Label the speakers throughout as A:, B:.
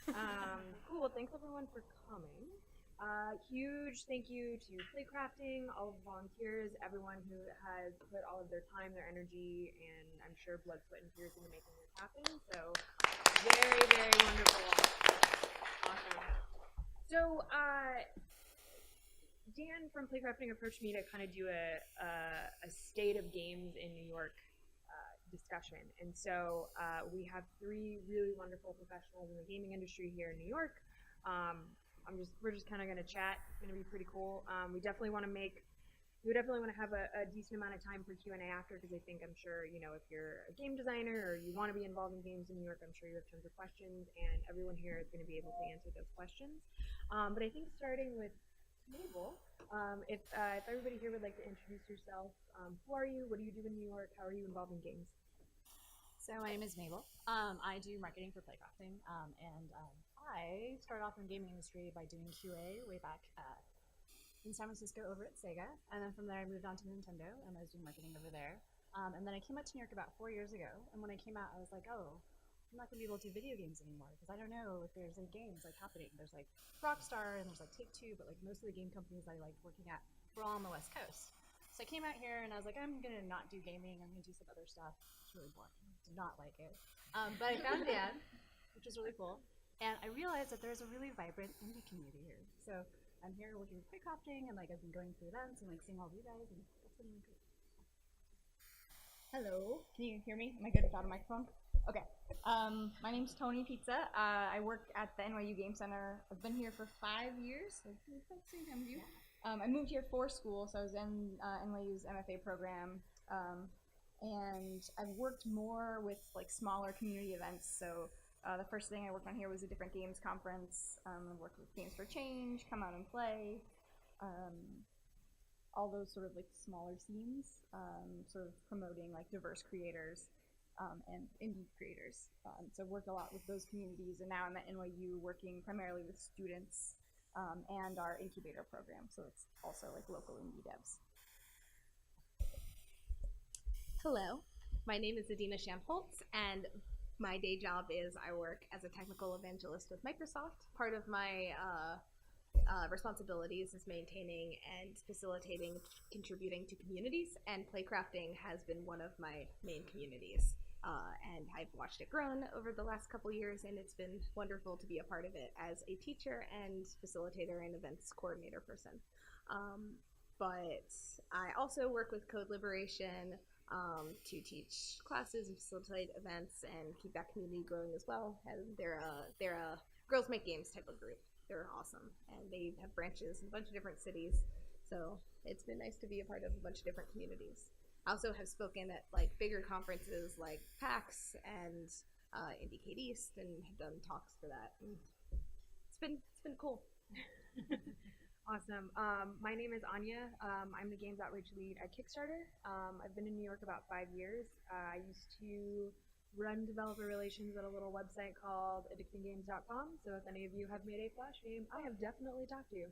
A: Cool. Well, thanks everyone for coming. Huge thank you to Playcrafting, all of the volunteers, everyone who has put all of their time, their energy, and I'm sure blood, sweat, and tears into making this happen. So, very, very wonderful. Awesome. So, Dan from Playcrafting approached me to kind of do a state of games in New York discussion. And so we have three really wonderful professionals in the gaming industry here in New York. We're just kind of going to chat. It's going to be pretty cool. We definitely want to have a decent amount of time for Q&A after, because I'm sure, if you're a game designer or you want to be involved in games in New York, I'm sure you have tons of questions, and everyone here is going to be able to answer those questions. But I think starting with Mabel, if everybody here would like to introduce yourself, who are you? What do you do in New York? How are you involved in games?
B: So my name is Mabel. I do marketing for Playcrafting, and I started off in the gaming industry by doing QA way back in San Francisco over at Sega, and then from there I moved on to Nintendo, and I was doing marketing over there. And then I came out to New York about 4 years ago, and when I came out, I was like, oh, I'm not going to be able to do video games anymore, because I don't know if there's any games happening. There's Rockstar and there's Take-Two, but most of the game companies I liked working at were all on the West Coast. So I came out here and I was like, I'm going to not do gaming. I'm going to do some other stuff. It's really boring. Did not like it. But I found Dan, which was really cool. And I realized that there's a really vibrant indie community here. So I'm here working with Playcrafting, and I've been going to events and seeing all of you guys, and that's been really cool.
C: Hello, can you hear me? Am I good without a microphone? Okay. My name's Toni Pizza. I work at the NYU Game Center. I've been here for 5 years. So about the same time as you. I moved here for school, so I was in NYU's MFA program, and I've worked more with smaller community events. So the first thing I worked on here was a different games conference. I worked with Games for Change, Come Out and Play, all those sort of smaller scenes, sort of promoting diverse creators and indie creators. So I've worked a lot with those communities, and now I'm at NYU working primarily with students and our incubator program. So it's also local indie devs.
D: Hello, my name is Adina Shanholtz, and my day job is I work as a technical evangelist with Microsoft. Part of my responsibilities is maintaining and facilitating, contributing to communities, and Playcrafting has been one of my main communities. And I've watched it grown over the last couple years, and it's been wonderful to be a part of it as a teacher and facilitator and events coordinator person. But I also work with Code Liberation to teach classes and facilitate events and keep that community growing as well. And they're a Girls Make Games type of group. They're awesome, and they have branches in a bunch of different cities. So it's been nice to be a part of a bunch of different communities. I also have spoken at bigger conferences like PAX and Indicate East, and have done talks for that. And it's been cool.
A: Awesome. My name is Anya. I'm the games outreach lead at Kickstarter. I've been in New York about 5 years. I used to run developer relations at a little website called addictinggames.com. So if any of you have made a Flash game, I have definitely talked to you.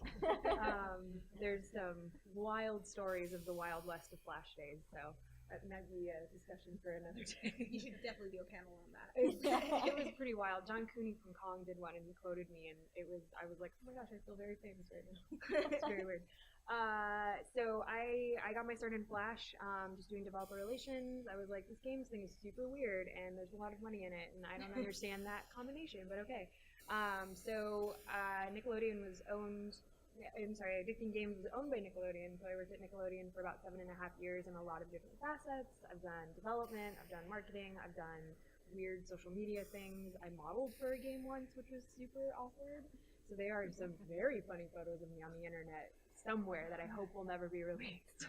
A: There's some wild stories of the Wild West of Flash days. So that might be a discussion for another day.
D: You should definitely do a panel on that.
A: It was pretty wild. John Cooney from Kong did one, and he quoted me, and I was like, oh my gosh, I feel very famous right now. It's very weird. So I got my start in Flash, just doing developer relations. I was like, this games thing is super weird, and there's a lot of money in it, and I don't understand that combination, but okay. Nickelodeon was owned. Addicting Games was owned by Nickelodeon, so I worked at Nickelodeon for about 7.5 years in a lot of different facets. I've done development, I've done marketing, I've done weird social media things. I modeled for a game once, which was super awkward. So there are some very funny photos of me on the internet somewhere that I hope will never be released.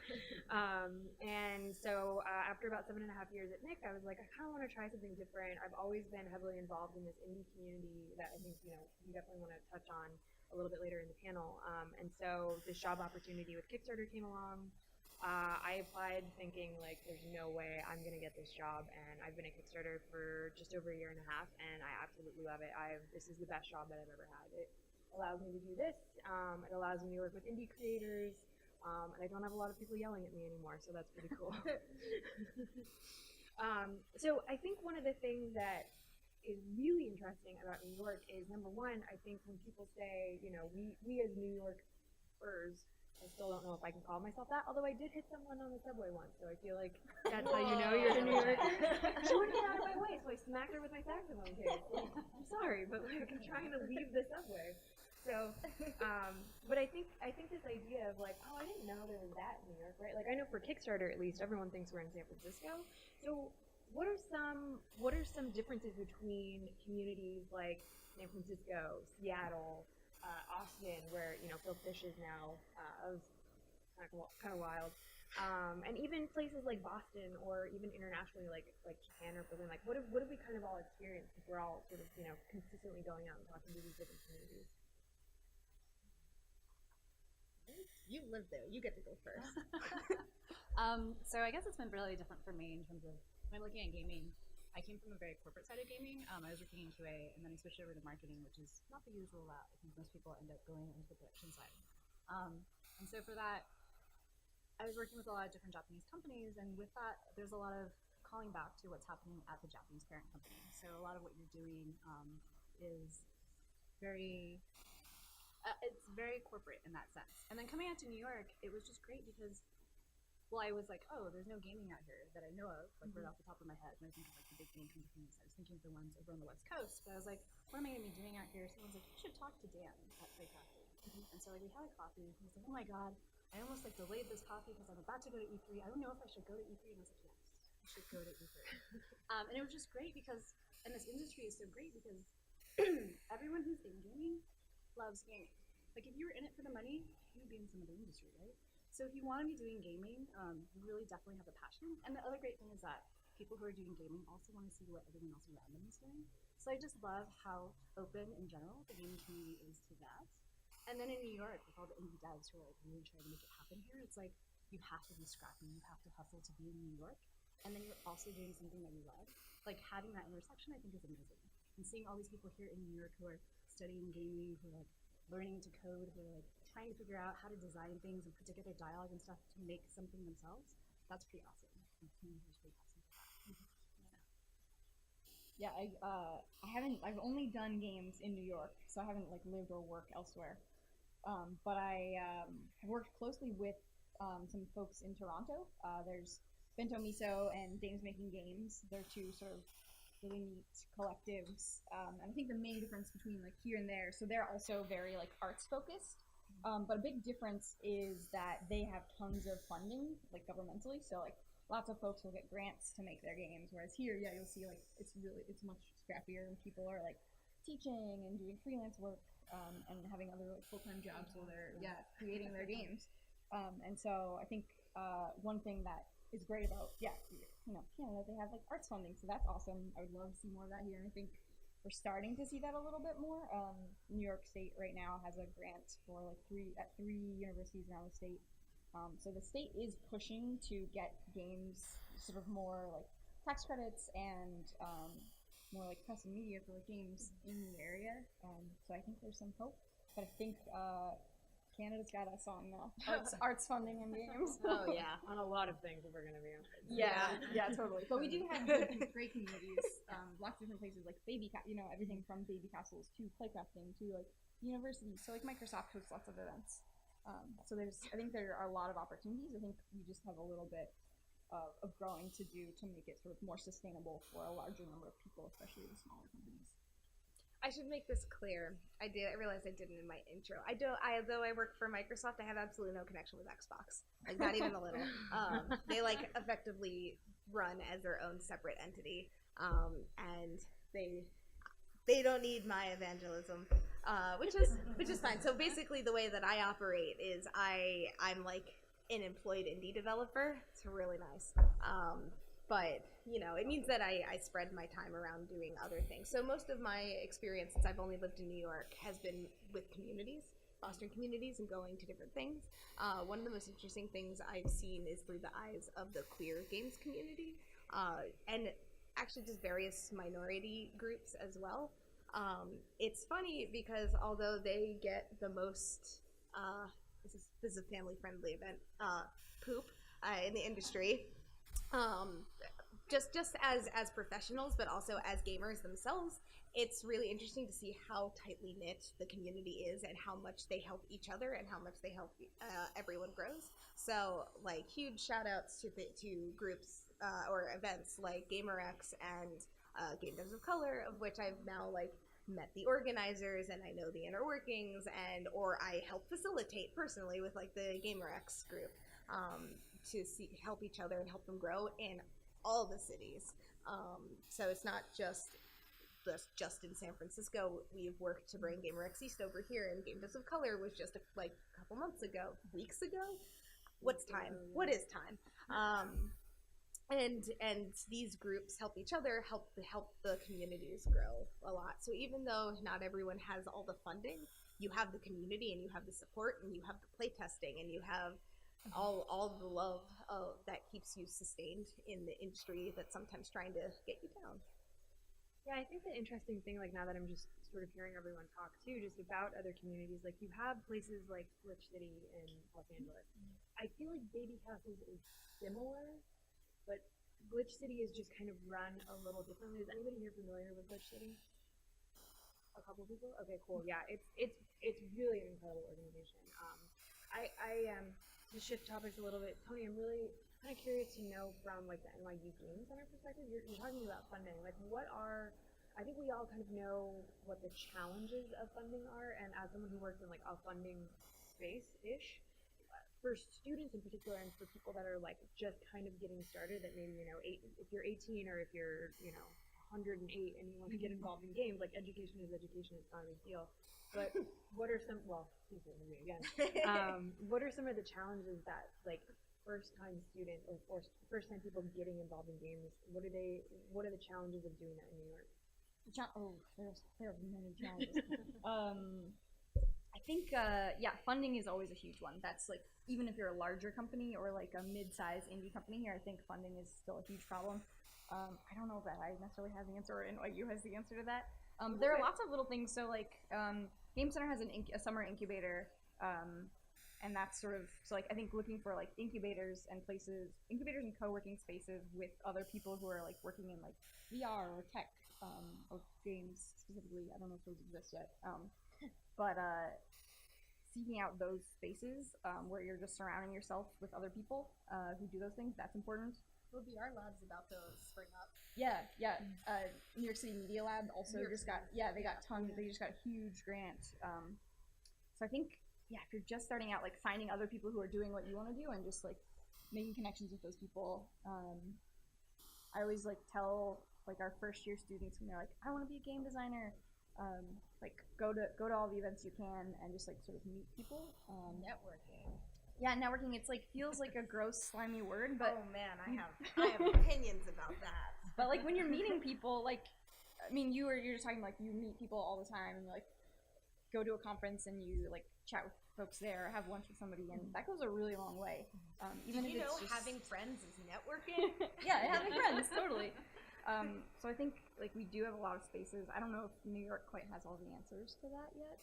A: And so after about 7.5 years at Nick, I was like, I kind of want to try something different. I've always been heavily involved in this indie community that I think we definitely want to touch on a little bit later in the panel. And so this job opportunity with Kickstarter came along. I applied thinking there's no way I'm going to get this job, and I've been at Kickstarter for just over 1.5 years, and I absolutely love it. This is the best job that I've ever had. It allows me to do this. It allows me to work with indie creators, and I don't have a lot of people yelling at me anymore, so that's pretty cool. So I think one of the things that is really interesting about New York is, number one, I think when people say, you know, we as New Yorkers, I still don't know if I can call myself that, although I did hit someone on the subway once, so I feel like that's how you know you're a New Yorker. She wouldn't get out of my way, so I smacked her with my saxophone case. Like, I'm sorry, but like, I'm trying to leave the subway. So, but I think this idea of like, oh, I didn't know there was that in New York, right? Like, I know for Kickstarter, at least, everyone thinks we're in San Francisco. So, what are some differences between communities like San Francisco, Seattle, Austin, where Phil Fish is now? It was kind of wild, and even places like Boston, or even internationally like Japan or Berlin. Like, what have we kind of all experienced? If we're all sort of consistently going out and talking to these different communities.
D: You live there. You get to go first.
B: So I guess it's been really different for me in terms of when I'm looking at gaming. I came from a very corporate side of gaming. I was working in QA, and then I switched over to marketing, which is not the usual route. I think most people end up going into the production side. And so for that, I was working with a lot of different Japanese companies, and with that, there's a lot of calling back to what's happening at the Japanese parent company. So a lot of what you're doing is very it's very corporate in that sense. And then coming out to New York, it was just great because, well, I was like, oh, there's no gaming out here that I know of, like right off the top of my head. And I think of like the big game companies. I was thinking of the ones over on the West Coast, but I was like, what am I going to be doing out here? Someone's like, you should talk to Dan at Playcrafting. And so like we had a coffee. He was like, oh my god, I almost like delayed this coffee because I'm about to go to E3. I don't know if I should go to E3. And I was like, yes, you should go to E3. And it was just great because, and this industry is so great because everyone who's in gaming loves gaming. Like, if you were in it for the money, you would be in some other industry, right? So if you want to be doing gaming, you really definitely have a passion. And the other great thing is that people who are doing gaming also want to see what everyone else around them is doing. So I just love how open, in general, the gaming community is to that. And then in New York, with all the indie devs who are like really trying to make it happen here, it's like you have to be scrappy, you have to hustle to be in New York. And then you're also doing something that you love. Like, having that intersection, I think, is amazing. And seeing all these people here in New York who are studying gaming, who are like learning to code, who are like trying to figure out how to design things and put together dialogue and stuff to make something themselves, that's pretty awesome. And community is pretty awesome for that.
C: Yeah, I've only done games in New York, so I haven't like lived or worked elsewhere. But I have worked closely with some folks in Toronto. There's Bento Miso and Dames Making Games. They're two sort of really neat collectives. And I think the main difference between like here and there, so they're also very like arts focused. But a big difference is that they have tons of funding, like governmentally. So like lots of folks will get grants to make their games, whereas here, yeah, you'll see like it's much scrappier, and people are like teaching and doing freelance work and having other like full-time jobs while they're creating their games. And so I think one thing that is great about Canada, they have like arts funding, so that's awesome. I would love to see more of that here, and I think we're starting to see that a little bit more. New York State right now has a grant for like three universities around the state. So the state is pushing to get games sort of more like tax credits and more like press and media for like games in the area. So I think there's some hope, but I think Canada's got us on arts funding and games.
D: Oh yeah,
A: On a lot of things, if we're gonna be honest.
C: Yeah, totally. But we do have great communities. Lots of different places, like everything from baby castles to playcrafting to like universities. So like Microsoft hosts lots of events. So I think there are a lot of opportunities. I think we just have a little bit of growing to do to make it sort of more sustainable for a larger number of people, especially the smaller companies.
D: I should make this clear. I realized I didn't in my intro. Though I work for Microsoft, I have absolutely no connection with Xbox. Like, not even a little. They like effectively run as their own separate entity, and they don't need my evangelism, which is fine. So basically, the way that I operate is I'm like an employed indie developer. It's really nice. But, it means that I spread my time around doing other things. So most of my experience since I've only lived in New York has been with communities, fostering communities and going to different things. One of the most interesting things I've seen is through the eyes of the queer games community, and actually just various minority groups as well. It's funny because although they get the most, this is a family-friendly event, poop in the industry, just as professionals, but also as gamers themselves, it's really interesting to see how tightly knit the community is and how much they help each other and how much they help everyone grows. So like huge shout outs to groups or events like GamerX and Game Devs of Color, of which I've now like met the organizers and I know the inner workings, and or I help facilitate personally with like the GamerX group to help each other and help them grow in all the cities. So it's not just in San Francisco. We've worked to bring GamerX East over here, and Game Devs of Color was just a couple months ago, weeks ago. What's time? What is time? And these groups help each other, help the communities grow a lot. So even though not everyone has all the funding, you have the community and you have the support and you have the play testing and you have all the love that keeps you sustained in the industry that's sometimes trying to get you down.
A: Yeah, I think the interesting thing, like now that I'm just sort of hearing everyone talk too, just about other communities, like you have places like Glitch City in Los Angeles. I feel like Baby Castles is similar, but Glitch City is just kind of run a little differently. Is anybody here familiar with Glitch City? A couple people? Okay, cool. Yeah, it's really an incredible organization. To shift topics a little bit, Toni, I'm really kind of curious to know from like the NYU Game Center perspective. You're talking about funding. Like, I think we all kind of know what the challenges of funding are, and as someone who works in like a funding space-ish, for students in particular, and for people that are like just kind of getting started, that maybe if you're 18 or if you're 108 and you want to get involved in games, like education is education, it's not a big deal. But what are some? Well, please say me again. What are some of the challenges that like first-time students or first-time people getting involved in games? What are the challenges of doing that in New York?
C: There are many challenges. I think funding is always a huge one. That's like, even if you're a larger company or like a mid-sized indie company here, I think funding is still a huge problem. I don't know that I necessarily have the answer, or NYU has the answer to that. There are lots of little things. So like Game Center has a summer incubator, and that's sort of, so like I think looking for like incubators and co-working spaces with other people who are like working in like VR or tech or games specifically. I don't know if those exist yet, but seeking out those spaces where you're just surrounding yourself with other people who do those things, that's important.
D: Well, VR Lab's about to spring up.
C: Yeah. New York City Media Lab also they just got a huge grant. So I think, if you're just starting out, like finding other people who are doing what you want to do and just like making connections with those people. I always like tell like our first year students when they're like, I want to be a game designer, like go to all the events you can and just like sort of meet people.
D: Networking.
C: Yeah, networking. It's like feels like a gross, slimy word, but
D: oh man, I have opinions about that.
C: But like when you're meeting people, like I mean, you're just talking like you meet people all the time, and you like go to a conference and you like chat with folks there, or have lunch with somebody, and that goes a really long way. Even if it's just
D: having friends is networking.
C: Yeah, having friends, totally. So I think like we do have a lot of spaces. I don't know if New York quite has all the answers to that yet.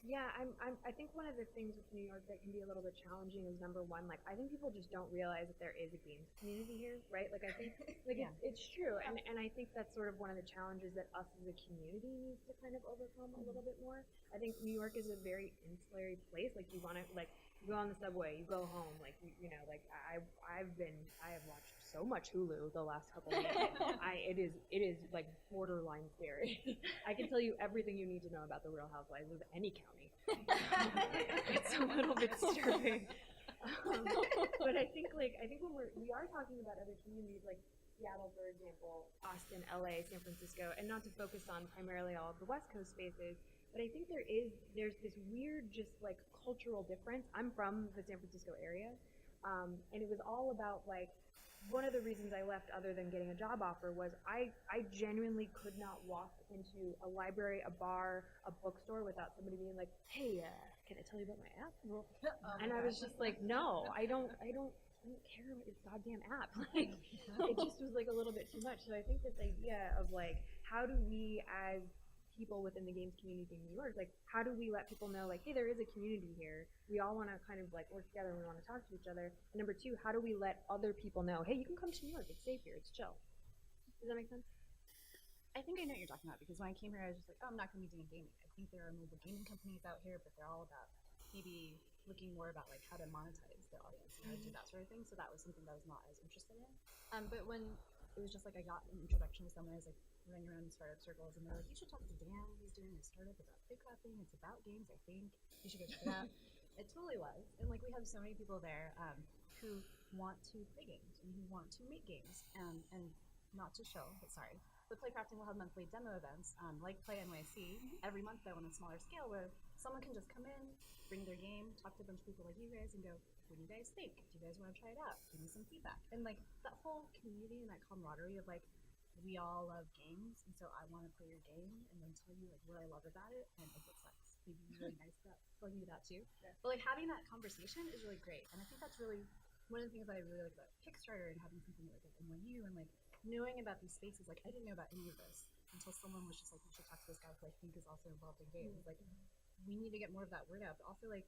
A: Yeah, I think one of the things with New York that can be a little bit challenging is, number one, like I think people just don't realize that there is a games community here, right? Like I think like it's true, and I think that's sort of one of the challenges that us as a community needs to kind of overcome a little bit more. I think New York is a very insular place. Like you want to like you go on the subway, you go home, like like I have watched so much Hulu the last couple of years. It is like borderline scary. I can tell you everything you need to know about the Real Housewives of any county. It's a little bit disturbing. But I think when we are talking about other communities like Seattle, for example, Austin, LA, San Francisco, and not to focus on primarily all of the West Coast spaces, but I think there's this weird just like cultural difference. I'm from the San Francisco area, and it was all about like, one of the reasons I left, other than getting a job offer, was I genuinely could not walk into a library, a bar, a bookstore without somebody being like, hey, can I tell you about my app? And I was just like, no, I don't care about your goddamn app. Like, it just was like a little bit too much. So I think this idea of like, how do we as people within the games community in New York, like how do we let people know like, hey, there is a community here, we all want to kind of like work together and we want to talk to each other, and number two, how do we let other people know, hey, you can come to New York, it's safe here, it's chill. Does that make sense?
B: I think I know what you're talking about, because when I came here, I was just like, oh, I'm not going to be doing gaming. I think there are mobile gaming companies out here, but they're all about maybe looking more about like how to monetize their audience and how to do that sort of thing. So that was something that I was not as interested in. But when it was just like I got an introduction to someone, I was like running around in startup circles, and they're like, you should talk to Dan. He's doing a startup about Playcrafting. It's about games, I think. You should go check it out. It totally was. And like we have so many people there who want to play games and who want to make games, and not to show, but sorry. But Playcrafting will have monthly demo events, like Play NYC, every month though on a smaller scale, where someone can just come in, bring their game, talk to a bunch of people like you guys, and go, what do you guys think? Do you guys want to try it out? Give me some feedback. And like that whole community and that camaraderie of like, we all love games, and so I want to play your game and then tell you like what I love about it, and if it sucks, maybe be really nice about telling you that too. Yeah. But like having that conversation is really great, and I think that's really one of the things that I really like about Kickstarter and having something like at NYU and like knowing about these spaces. Like I didn't know about any of this until someone was just like, you should talk to this guy who I think is also involved in games. Like we need to get more of that word out, but also like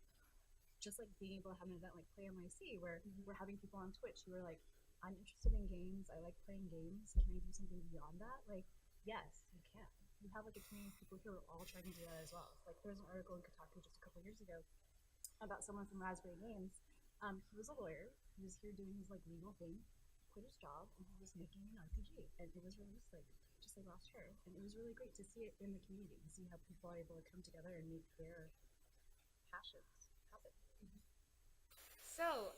B: just like being able to have an event like Play NYC where we're having people on Twitch who are like, I'm interested in games, I like playing games, can I do something beyond that? Like, yes, you can. You have like a community of people who are all trying to do that as well. Like there was an article in Kotaku just a couple years ago about someone from Raspberry Games. He was a lawyer, he was here doing his like legal thing, quit his job, and he was making an RPG, and it was released like just like last year, and it was really great to see it in the community and see how people are able to come together and make their passions happen.
D: So,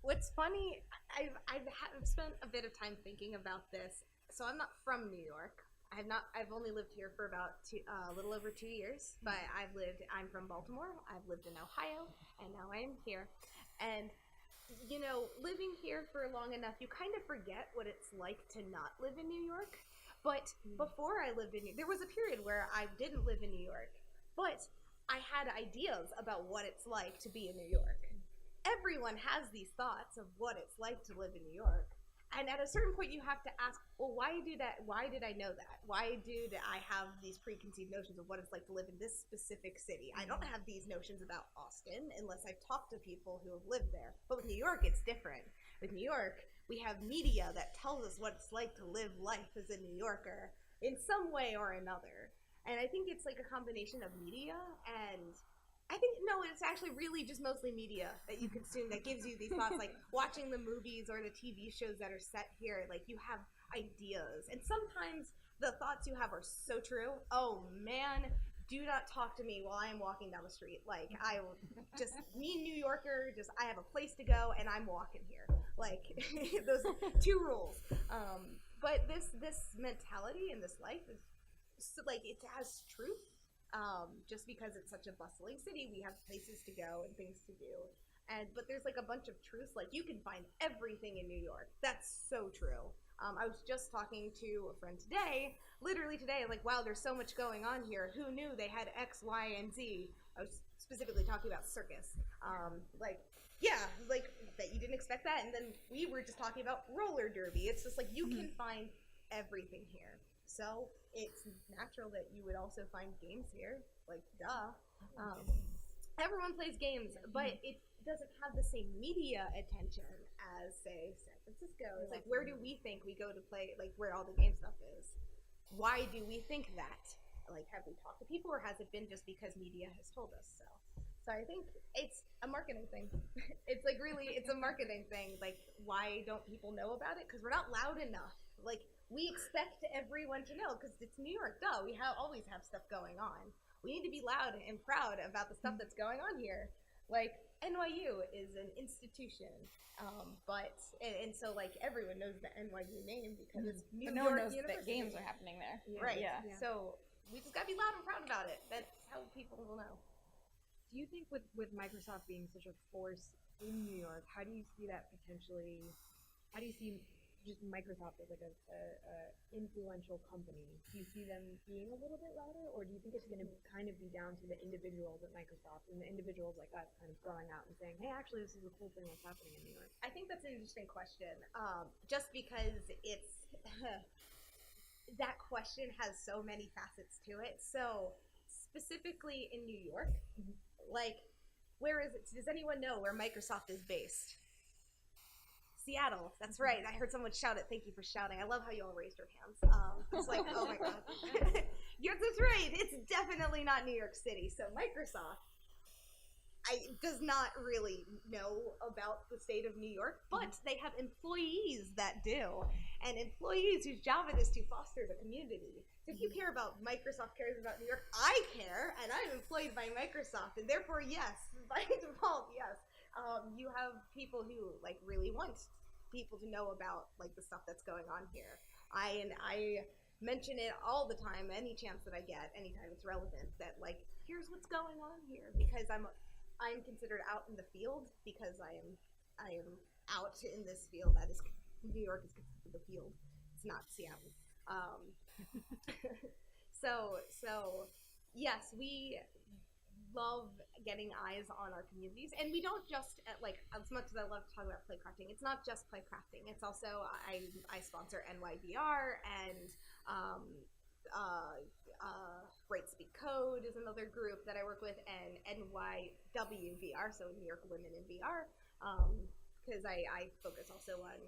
D: what's funny, I've spent a bit of time thinking about this. So I'm not from New York. I've only lived here for about a little over 2 years, but I'm from Baltimore. I've lived in Ohio, and now I'm here. And you know, living here for long enough, you kind of forget what it's like to not live in New York. But before I lived in there was a period where I didn't live in New York, but I had ideas about what it's like to be in New York. Everyone has these thoughts of what it's like to live in New York. And at a certain point you have to ask, well, why did I know that? Why did I have these preconceived notions of what it's like to live in this specific city? I don't have these notions about Austin unless I've talked to people who have lived there. But with New York, it's different. With New York, we have media that tells us what it's like to live life as a New Yorker in some way or another. And I think it's like a combination of media and I think, no, it's actually really just mostly media that you consume that gives you these thoughts, like watching the movies or the TV shows that are set here, like you have ideas. And sometimes the thoughts you have are so true. Oh, man, do not talk to me while I am walking down the street. Like, I will just, me, New Yorker, just, I have a place to go and I'm walking here. Like, those 2 rules. But this mentality in this life is, like, it has truth. Just because it's such a bustling city, we have places to go and things to do. But there's like a bunch of truths, like you can find everything in New York. That's so true. I was just talking to a friend today, literally today, like, wow, there's so much going on here. Who knew they had X, Y, and Z? I was specifically talking about circus. Like, yeah, like that you didn't expect that. And then we were just talking about roller derby. It's just like you can find everything here. So it's natural that you would also find games here, like duh. Everyone plays games, but it doesn't have the same media attention as, say, San Francisco. It's like, where do we think we go to play, like where all the game stuff is? Why do we think that? Like, have we talked to people, or has it been just because media has told us so? So I think it's a marketing thing. It's like really, it's a marketing thing. Like, why don't people know about it? Because we're not loud enough. Like, we expect everyone to know because it's New York. Duh, we always have stuff going on. We need to be loud and proud about the stuff that's going on here. Like, NYU is an institution, and so like everyone knows the NYU name because it's New
C: But no
D: York
C: one knows
D: University.
C: that games are happening there.
D: Right.
C: Yeah.
D: So we just gotta be loud and proud about it. That's how people will know.
A: Do you think with Microsoft being such a force in New York, how do you see that potentially? How do you see just Microsoft as like a influential company? Do you see them being a little bit louder, or do you think it's going to kind of be down to the individuals at Microsoft and the individuals like us kind of going out and saying, hey, actually, this is a cool thing that's happening in New York?
D: I think that's an interesting question. Just because it's that question has so many facets to it. So specifically in New York, like, where is it? Does anyone know where Microsoft is based? Seattle. That's right. I heard someone shout it. Thank you for shouting. I love how you all raised your hands. It's like, oh my god. That's right. It's definitely not New York City. So Microsoft does not really know about the state of New York, but they have employees that do, and employees whose job it is to foster the community. So if you care about Microsoft cares about New York, I care, and I'm employed by Microsoft, and therefore, yes, by default, yes. You have people who like really want people to know about like the stuff that's going on here. I mention it all the time, any chance that I get, anytime it's relevant, that like here's what's going on here, because I'm considered out in the field because I am out in this field that is New York is considered the field. It's not Seattle. So yes, we love getting eyes on our communities, and we don't just like, as much as I love to talk about playcrafting, it's not just playcrafting. It's also I sponsor NYVR and Bright Speak Code is another group that I work with, and NYWVR, so New York Women in VR, because I focus also on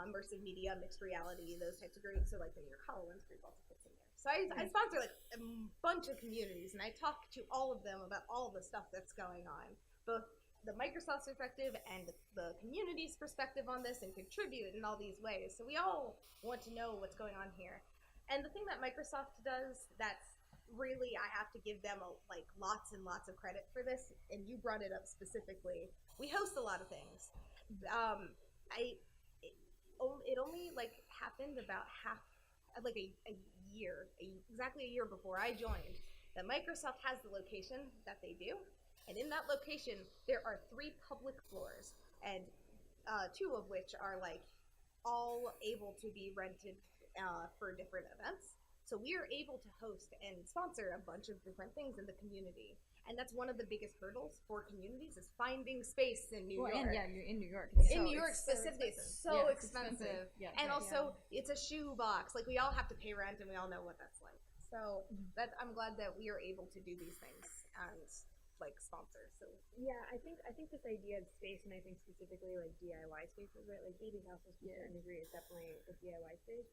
D: immersive media, mixed reality, those types of groups. So like the New York HoloLens group also fits in there. So I sponsor like a bunch of communities, and I talk to all of them about all the stuff that's going on, both the Microsoft perspective and the community's perspective on this, and contribute in all these ways. So we all want to know what's going on here. And the thing that Microsoft does that's really, I have to give them like lots and lots of credit for this, and you brought it up specifically. We host a lot of things. It only like happened about exactly a year before I joined, that Microsoft has the location that they do, and in that location there are 3 public floors, and 2 of which are like all able to be rented for different events. So we are able to host and sponsor a bunch of different things in the community. And that's one of the biggest hurdles for communities, is finding space in New York.
C: And yeah, you're in New York.
D: In New York specifically, it's so expensive.
C: Yeah,
D: and also, it's a shoe box. Like, we all have to pay rent, and we all know what that's like. So I'm glad that we are able to do these things and like sponsor. So
A: yeah, I think this idea of space, and I think specifically like DIY spaces, right? Like Baby Castles to a certain degree is definitely a DIY space.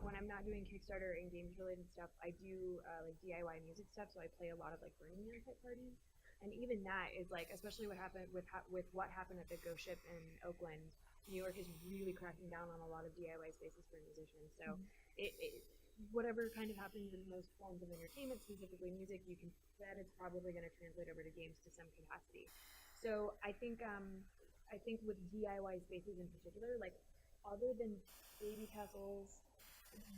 A: When I'm not doing Kickstarter and games related stuff, I do like DIY music stuff. So I play a lot of like Burning Man type parties, and even that is like, especially what happened with what happened at the Ghost Ship in Oakland. New York is really cracking down on a lot of DIY spaces for musicians. So whatever kind of happens in most forms of entertainment, specifically music, you can bet it's probably going to translate over to games to some capacity. So I think with DIY spaces in particular, like other than Baby Castles,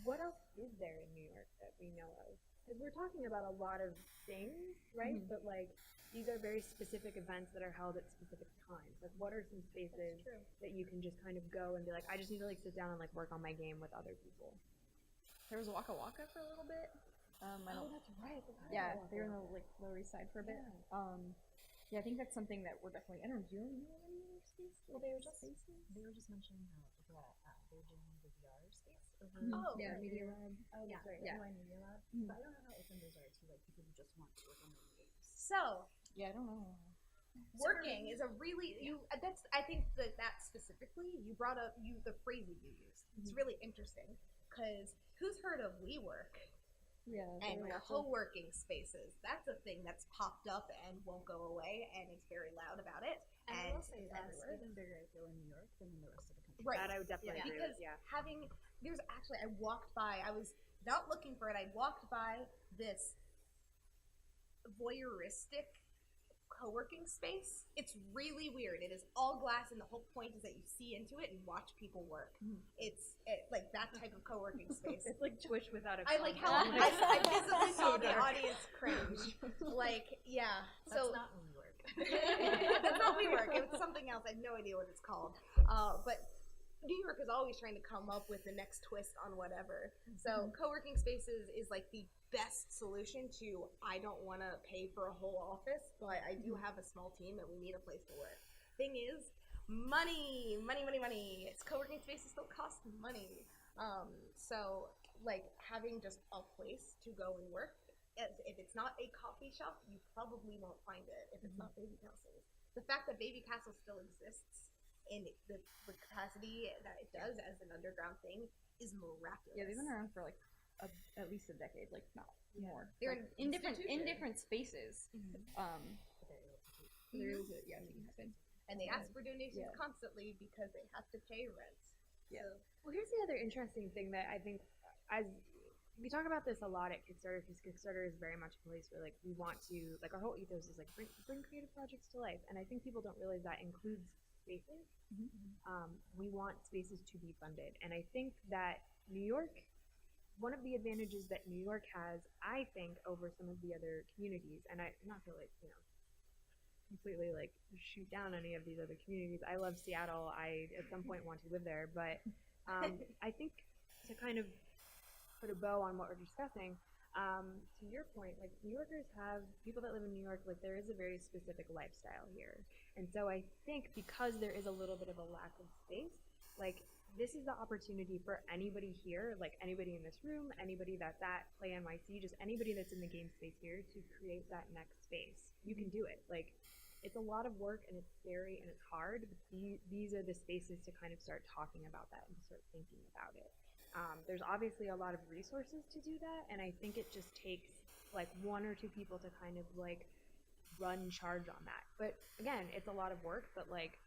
A: what else is there in New York that we know of? Because we're talking about a lot of things, right? But like these are very specific events that are held at specific times. Like, what are some spaces that you can just kind of go and be like, I just need to like sit down and like work on my game with other people?
C: There was Waka Waka for a little bit.
A: That's right.
C: Yeah, they were in the like Lower East Side for a bit. Yeah, I think that's something that we're definitely. I don't know. Do you know any other space?
B: Well, they were just mentioning how they're doing the VR space over
C: yeah, Media Lab.
B: Oh,
C: yeah,
B: that's right.
C: Yeah.
B: NY Media Lab. But I don't know how open those are to like people who just want to work on their games.
D: So
C: yeah, I don't know.
D: Working is a really I think that specifically you brought up the phrasing you used. It's really interesting, because who's heard of WeWork?
C: Yeah,
D: and co-working spaces. That's a thing that's popped up and won't go away, and it's very loud about it.
B: And I will say that's
D: everywhere.
B: even bigger, I feel, in New York than in the rest of the country.
D: Right.
A: That I would definitely agree
D: because
A: with,
D: I walked by, I was not looking for it, I walked by this voyeuristic co-working space. It's really weird. It is all glass, and the whole point is that you see into it and watch people work. It's like that type of co-working space.
A: It's like Twitch without a
D: I like how I visibly saw the audience cringe. Like, yeah. So
B: That's not WeWork.
D: that's not WeWork. It's something else. I have no idea what it's called. But New York is always trying to come up with the next twist on whatever. So co-working spaces is like the best solution to, I don't want to pay for a whole office, but I do have a small team and we need a place to work. Thing is, money. It's co-working spaces still cost money. So like having just a place to go and work, if it's not a coffee shop, you probably won't find it if it's not Baby Castles. The fact that Baby Castles still exists and the capacity that it does as an underground thing is miraculous.
C: Yeah, they've been around for like at least a decade, like not more.
D: They're
C: like,
D: an
C: in different spaces. There is yeah, it happen.
D: And they ask for donations
C: Yeah.
D: constantly because they have to pay rent.
C: Yeah.
D: So,
A: Well, here's the other interesting thing that I think, as we talk about this a lot at Kickstarter, because Kickstarter is very much a place where like we want to, like our whole ethos is like bring creative projects to life, and I think people don't realize that includes spaces. We want spaces to be funded, and I think that New York, one of the advantages that New York has, I think, over some of the other communities, and I not to like completely like shoot down any of these other communities. I love Seattle. I at some point want to live there, but I think to kind of put a bow on what we're discussing, to your point, like New Yorkers have people that live in New York, like there is a very specific lifestyle here, and so I think because there is a little bit of a lack of space, like this is the opportunity for anybody here, like anybody in this room, anybody that's at Play NYC, just anybody that's in the game space here to create that next space. You can do it. Like it's a lot of work and it's scary and it's hard, but these are the spaces to kind of start talking about that and to start thinking about it. There's obviously a lot of resources to do that, and I think it just takes like one or two people to kind of like run charge on that. But again, it's a lot of work, but like,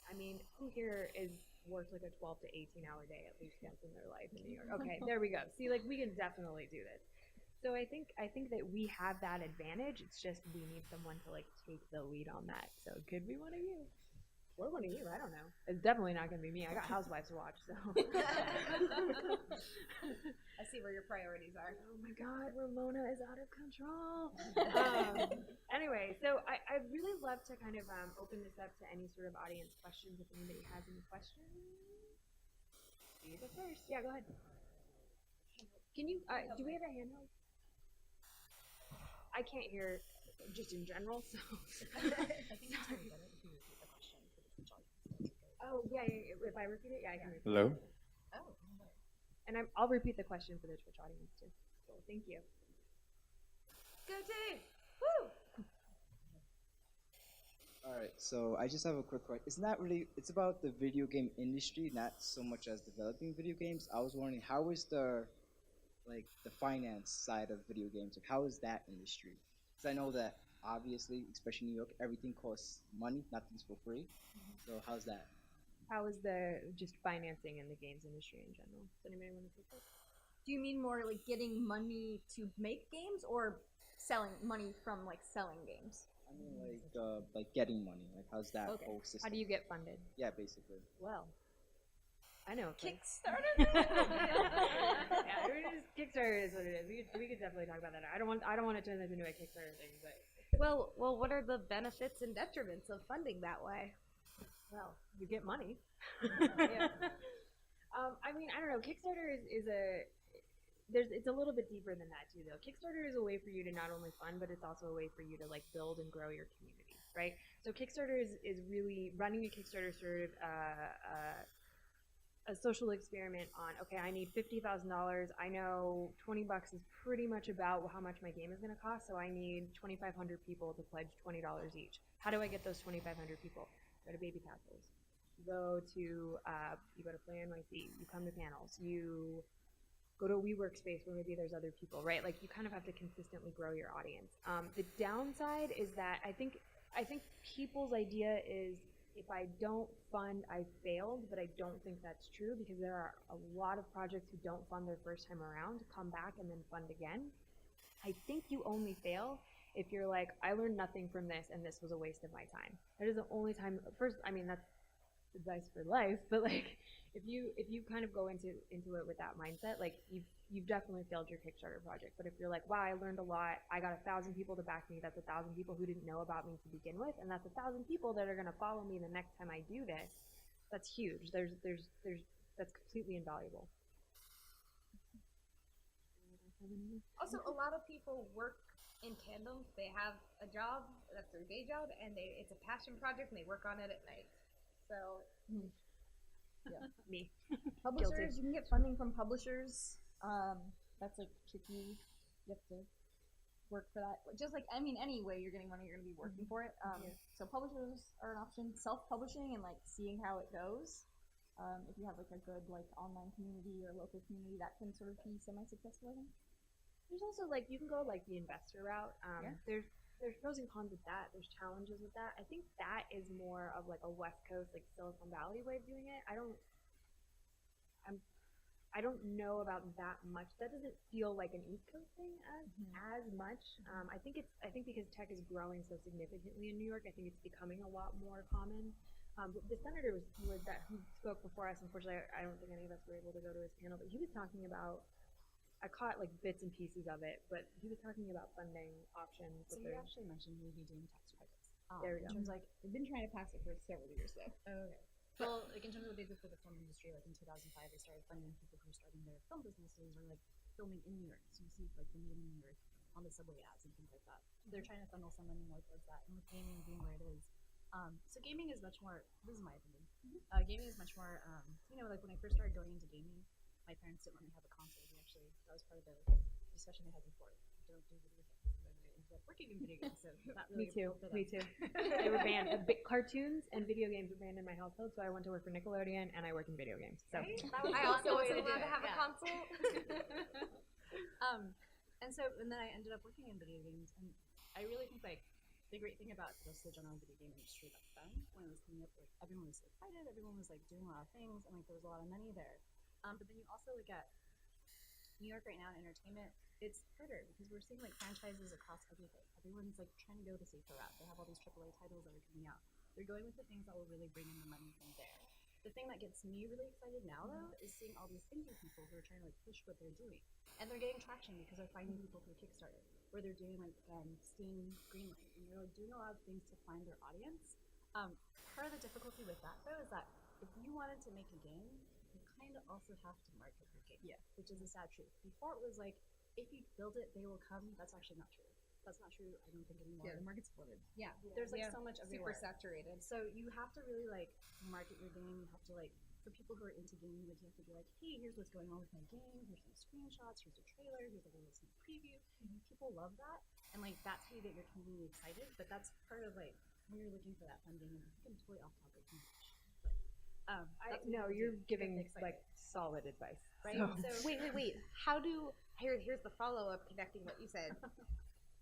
A: I mean, who here is worked like a 12 to 18 hour day at least once in their life in New York? Okay, there we go. See, like we can definitely do this. So I think that we have that advantage. It's just we need someone to like take the lead on that. So it could be one of you. Or one of you, I don't know. It's definitely not going to be me. I got Housewives to watch, so.
D: I see where your priorities are.
A: Oh my God, Ramona is out of control. Anyway, so I'd really love to kind of open this up to any sort of audience questions if anybody has any questions. You go first. Yeah, go ahead. Can you, do we have a hand held? I can't hear just in general, so. Oh, yeah, if I repeat it, yeah, I can repeat
E: Hello?
A: it. Oh. And I'll repeat the question for the Twitch audience, too. So, thank you.
D: Go team! Woo!
F: Alright, so I just have a quick question. It's not really, it's about the video game industry, not so much as developing video games. I was wondering, how is the finance side of video games? Like, how is that industry? Because I know that, obviously, especially in New York, everything costs money, nothing's for free. So how's that?
A: How is the just financing in the games industry in general? Does anybody want to take that?
C: Do you mean more like getting money to make games, or selling money from like selling games?
F: I mean, like getting money. Like, how's that
C: Okay.
F: whole system?
A: How do you get funded?
F: Yeah, basically.
A: Well, I know.
C: Kickstarter.
A: Yeah, Kickstarter is what it is. We could definitely talk about that. I don't want to turn this into a Kickstarter thing, but
D: Well, what are the benefits and detriments of funding that way?
A: well, you get money. Yeah. I mean, I don't know. Kickstarter is it's a little bit deeper than that too, though. Kickstarter is a way for you to not only fund, but it's also a way for you to like build and grow your community, right? So Kickstarter is really running a Kickstarter sort of a social experiment on, okay, I need $50,000. I know $20 is pretty much about how much my game is going to cost, so I need 2,500 people to pledge $20 each. How do I get those 2,500 people? Go to Baby Castles. You go to Play NYC. You come to panels. You go to a WeWork space where maybe there's other people, right? Like you kind of have to consistently grow your audience. The downside is that I think people's idea is, if I don't fund, I failed, but I don't think that's true, because there are a lot of projects who don't fund their first time around, come back and then fund again. I think you only fail if you're like, I learned nothing from this and this was a waste of my time. That is the only time. First, I mean, that's advice for life, but like if you kind of go into it with that mindset, like you've definitely failed your Kickstarter project. But if you're like, wow, I learned a lot, I got 1,000 people to back me, that's 1,000 people who didn't know about me to begin with, and that's 1,000 people that are going to follow me the next time I do this. That's huge. That's completely invaluable.
D: Also, a lot of people work in tandem. They have a job, that's their day job, and it's a passion project, and they work on it at night. So,
C: Yeah.
A: Me.
C: Publishers, you can get funding from publishers. That's like tricky. You have to work for that. Just like, I mean, any way you're getting money, you're going to be working for it. So publishers are an option. Self-publishing and like seeing how it goes. If you have like a good like online community or local community, that can sort of be semi-successful, I think.
A: There's also like you can go like the investor route. There's pros and cons with that. There's challenges with that. I think that is more of like a West Coast, like Silicon Valley way of doing it. I don't know about that much. That doesn't feel like an East Coast thing as much. I think because tech is growing so significantly in New York, I think it's becoming a lot more common. The senator who spoke before us. Unfortunately, I don't think any of us were able to go to his panel, but he was talking about. I caught like bits and pieces of it, but he was talking about funding options.
B: So you actually mentioned maybe doing tax credits.
A: There we go.
C: In terms like, they've been trying to pass it for several years though.
B: Oh, okay. Well, like in terms of the basics for the film industry, like in 2005, they started funding people who are starting their film businesses or like filming in New York. So you see like the Made in New York on the subway ads and things like that. They're trying to funnel some money more towards that, and with gaming being where it is. So gaming is much more. This is my opinion. Gaming is much more. Like when I first started going into gaming, my parents didn't let me have a console. That was part of the discussion they had before. Don't do video games. And then I ended up working in video games, so not really.
A: Me too. They were banned. Cartoons and video games were banned in my household, so I went to work for Nickelodeon and I work in video games. So
D: right? I also wasn't allowed to have a console.
B: And then I ended up working in video games, and I really think like the great thing about just the general video game industry back then, when it was coming up, like everyone was excited, everyone was like doing a lot of things, and like there was a lot of money there. But then you also look at New York right now in entertainment, it's harder because we're seeing like franchises across everything. Everyone's like trying to go the safer route. They have all these AAA titles that are coming out. They're going with the things that will really bring in the money from there. The thing that gets me really excited now though is seeing all these indie people who are trying to like push what they're doing. And they're getting traction because they're finding people through Kickstarter, where they're doing like Steam Greenlight, and they're like doing a lot of things to find their audience. Part of the difficulty with that though is that if you wanted to make a game, you kind of also have to market your game, which is a sad truth. Before it was like, if you build it, they will come. That's actually not true. That's not true, I don't think, anymore.
C: Yeah, the market's flooded.
B: Yeah, there's like so much everywhere.
C: Super saturated.
B: So you have to really like market your game. You have to like, for people who are into gaming, like you have to be like, hey, here's what's going on with my game. Here's some screenshots. Here's a trailer. Here's like a little sneak preview. People love that, and like that's how you get your community excited. But that's part of like when you're looking for that funding. And I'm totally off topic too much.
A: No, you're giving like solid advice.
B: Right?
A: So.
B: So
D: Wait. Here's the follow-up connecting what you said.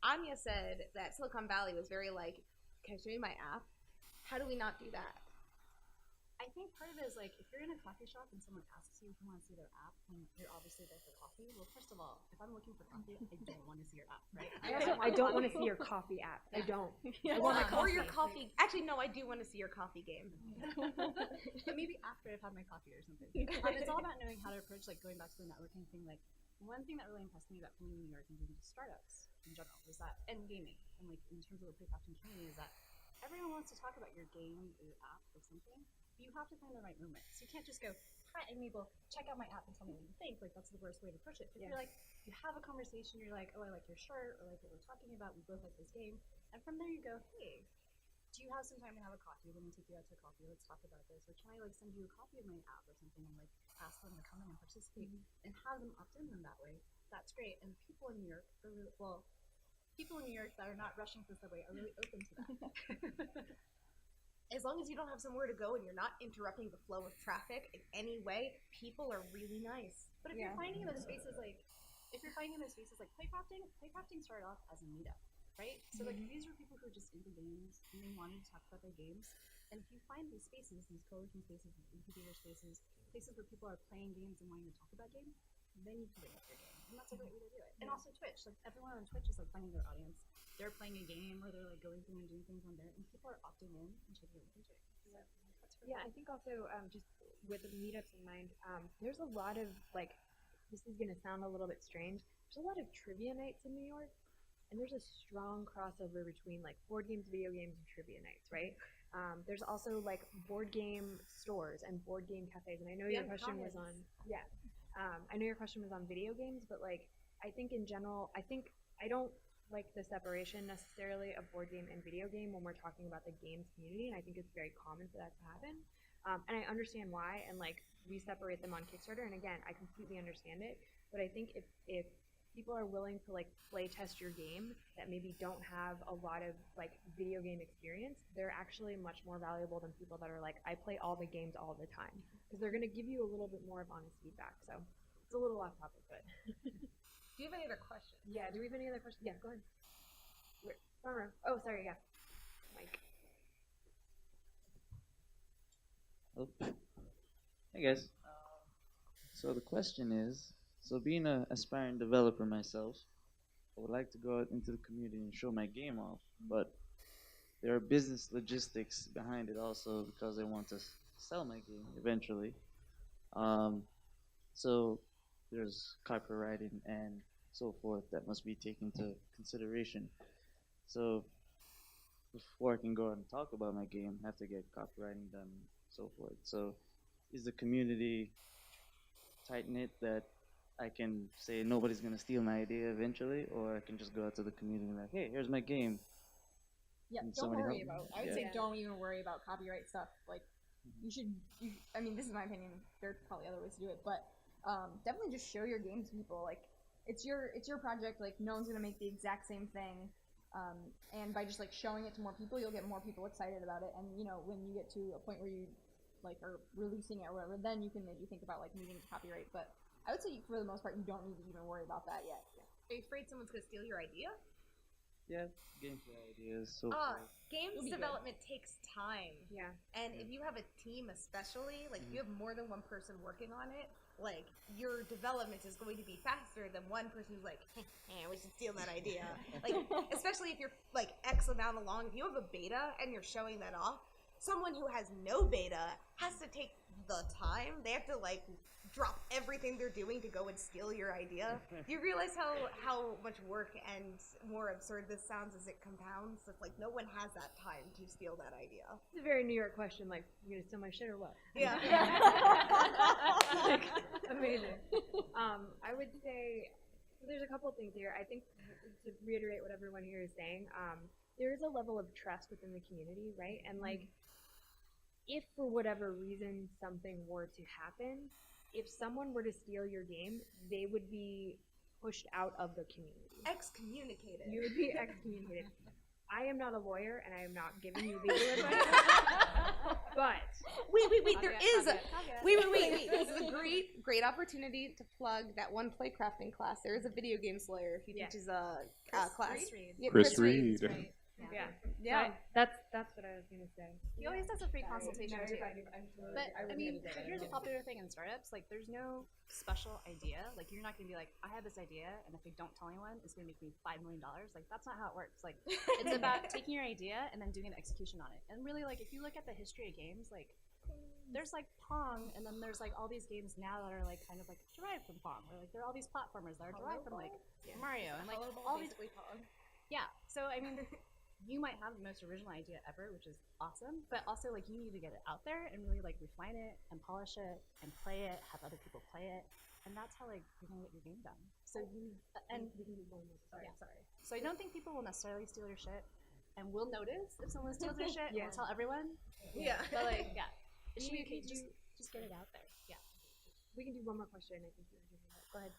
D: Anya said that Silicon Valley was very like, can I show you my app? How do we not do that?
B: I think part of it is like, if you're in a coffee shop and someone asks you if you want to see their app, when you're obviously there for coffee, well, first of all, if I'm looking for coffee, I don't want to see your app, right?
A: I don't want to see your coffee app. I don't.
D: I want my coffee. Or your coffee. Actually, no, I do want to see your coffee game.
B: Maybe after I've had my coffee or something. It's all about knowing how to approach, like going back to the networking thing. Like one thing that really impressed me about coming to New York and doing startups in general was that, and gaming, and like in terms of the Playcrafting community, is that everyone wants to talk about your game or your app or something. You have to find the right moment. So you can't just go, hi, I'm Mabel, check out my app and tell me what you think. Like, that's the worst way to approach it. If you're like, you have a conversation, you're like, oh, I like your shirt, or like what we're talking about, we both like this game. And from there you go, hey, do you have some time to have a coffee? Let me take you out to coffee. Let's talk about this. Or can I like send you a copy of my app or something and like ask them to come in and participate and have them opt in that way? That's great. And people in New York are really, people in New York that are not rushing for subway are really open to that.
D: As long as you don't have somewhere to go and you're not interrupting the flow of traffic in any way, people are really nice.
B: But if you're finding those spaces like, Playcrafting started off as a meetup, right? So like these were people who are just into games and they wanted to talk about their games. And if you find these spaces, these co-working spaces, these incubator spaces, places where people are playing games and wanting to talk about games, then you can bring up your game. And that's a great way to do it. And also Twitch, like everyone on Twitch is like finding their audience. They're playing a game or they're like going through and doing things on there, and people are opting in and taking advantage of it. So that's really
A: cool. I think also just with meetups in mind, there's a lot of like, this is gonna sound a little bit strange. There's a lot of trivia nights in New York, and there's a strong crossover between like board games, video games, and trivia nights, right? There's also like board game stores and board game cafes, and I know your question was on I know your question was on video games, but like I think in general, I don't like the separation necessarily of board game and video game when we're talking about the games community, and I think it's very common for that to happen. And I understand why, and like we separate them on Kickstarter, and again, I completely understand it, but I think if people are willing to like play test your game that maybe don't have a lot of like video game experience, they're actually much more valuable than people that are like, I play all the games all the time, because they're going to give you a little bit more of honest feedback. So it's a little off topic, but
D: Do you have any other questions?
A: yeah. Do we have any other questions? Yeah, go ahead. Front row. Oh, sorry. Yeah, Mike.
E: Oh. Hey guys. So the question is, so being an aspiring developer myself, I would like to go out into the community and show my game off, but there are business logistics behind it also because I want to sell my game eventually. So there's copywriting and so forth that must be taken into consideration. So before I can go out and talk about my game, I have to get copywriting done and so forth. So is the community tight-knit that I can say nobody's going to steal my idea eventually, or I can just go out to the community and be like, hey, here's my game.
C: Yeah,
E: And
C: don't
E: somebody
C: worry
E: help me.
C: about. I would
E: Yeah.
C: say don't even worry about copyright stuff. Like, you should. I mean, this is my opinion. There's probably other ways to do it, but definitely just show your game to people. Like, it's your project. Like, no one's gonna make the exact same thing. And by just like showing it to more people, you'll get more people excited about it. And you know, when you get to a point where you like are releasing it or whatever, then you can maybe think about like moving to copyright. But I would say for the most part, you don't need to even worry about that yet.
D: Are you afraid someone's going to steal your idea?
E: Yeah, gameplay ideas, so forth.
D: Games
C: It'll be
D: development takes time.
A: Yeah.
D: And if you have a team especially, like if you have more than one person working on it, like your development is going to be faster than one person who's like, hey, we should steal that idea. Like, especially if you're like X amount along, if you have a beta and you're showing that off, someone who has no beta has to take the time. They have to like drop everything they're doing to go and steal your idea. Do you realize how much work and more absurd this sounds as it compounds? It's like no one has that time to steal that idea.
A: It's a very New York question. Like, you gonna steal my shit or what?
D: Yeah.
A: Like, amazing. I would say there's a couple things here. I think to reiterate what everyone here is saying, there is a level of trust within the community, right? And like, if for whatever reason something were to happen, if someone were to steal your game, they would be pushed out of the community.
D: Excommunicated.
A: You would be excommunicated. I am not a lawyer, and I am not giving you legal advice. But
D: Wait. There is a wait. This is a great opportunity to plug that one Playcrafting class. There is a video games lawyer who teaches a class. Yeah,
G: Chris Reed.
B: Right.
A: yeah, that's what I was gonna say.
B: He always does a free consultation too. But
A: I
B: I mean, here's a popular thing in startups: like, there's no special idea. Like, you're not gonna be like, I have this idea, and if I don't tell anyone, it's gonna make me $5 million. Like, that's not how it works. Like, it's about taking your idea and then doing an execution on it. And really, like, if you look at the history of games, like, there's like Pong, and then there's like all these games now that are like kind of like derived from Pong, or like there are all these platformers that are derived from like Mario, and like all these. Yeah. So I mean. You might have the most original idea ever, which is awesome, but also like you need to get it out there and really like refine it and polish it and play it, have other people play it, and that's how like you're gonna get your game done. So you and sorry. So I don't think people will necessarily steal your shit, and we'll notice if someone steals your shit.
A: Yeah.
B: We'll tell everyone.
D: Yeah.
B: But like it should be okay. Just get it out there. Yeah.
A: We can do one more question. I think you were doing that. Go ahead.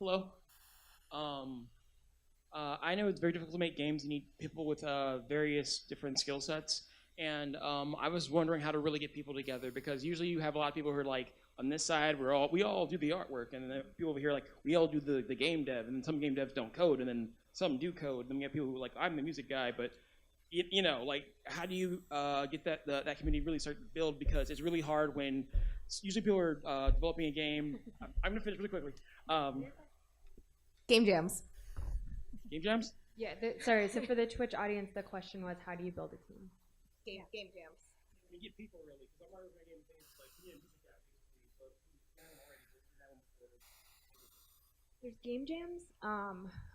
H: Hello. I know it's very difficult to make games. You need people with various different skill sets. And I was wondering how to really get people together, because usually you have a lot of people who are like, on this side, we all do the artwork, and then people over here like, we all do the game dev, and then some game devs don't code, and then some do code. And then we have people who are like, I'm the music guy, but you know, like, how do you get that community really start to build? Because it's really hard when usually people are developing a game. I'm gonna finish really quickly.
D: Game jams.
H: Game jams?
A: Yeah. Sorry. So for the Twitch audience, the question was, how do you build a team?
D: Game jams.
H: You get people really, because I'm already making things like music guy, basically. So
A: There's game jams.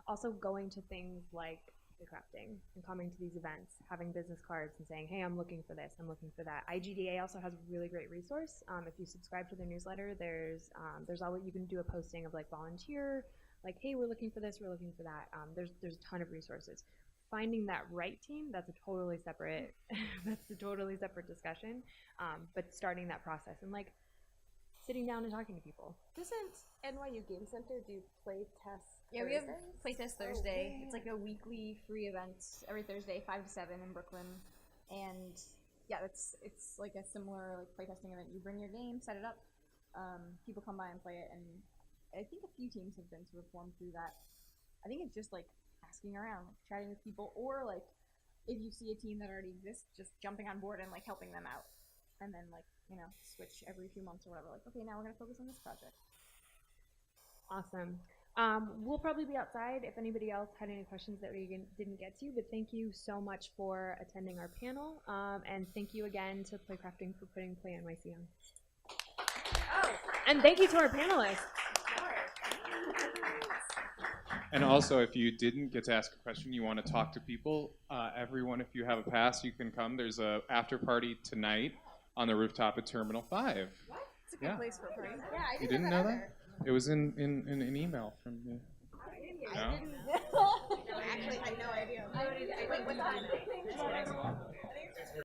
A: Also going to things like Playcrafting and coming to these events, having business cards and saying, hey, I'm looking for this, I'm looking for that. IGDA also has a really great resource. If you subscribe to their newsletter, there's always, you can do a posting of like volunteer, like, hey, we're looking for this, we're looking for that. There's a ton of resources. Finding that right team, that's a totally separate discussion. But starting that process, and like, sitting down and talking to people.
D: Doesn't NYU Game Center do play tests?
C: Yeah, we have
D: Thursdays?
C: Playtest Thursday. It's like a weekly free event every Thursday, 5 to 7 in Brooklyn. And yeah, it's like a similar like playtesting event. You bring your game, set it up, people come by and play it, and I think a few teams have been sort of formed through that. I think it's just like asking around, like, chatting with people, or like if you see a team that already exists, just jumping on board and like helping them out, and then like switch every few months or whatever. Like, okay, now we're gonna focus on this project.
A: Awesome. We'll probably be outside if anybody else had any questions that we didn't get to, but thank you so much for attending our panel, and thank you again to Playcrafting for putting Play NYC on. Oh, and thank you to our panelists.
G: And also, if you didn't get to ask a question, you want to talk to people, everyone, if you have a pass, you can come. There's a after party tonight on the rooftop at Terminal 5.
C: What? It's a good place for a party. Yeah, I
G: You didn't know that? It was in an email from me.
C: I didn't.
G: No?
C: I actually had no idea.
D: Wait, what time?